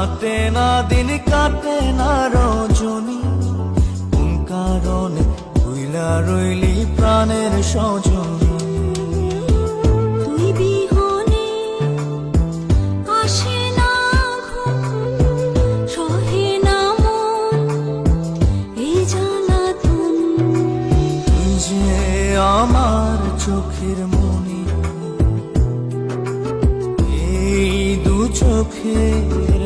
কাটে না দিন কাটে না রজনী, কোন কারণে ভুইলা রইলি প্রাণের সজনী। তুই বিহনে আসে না ঘুম, সহে না মন এই জ্বালাতন। তুই যে আমার চোখের মনি, এই দু চোখের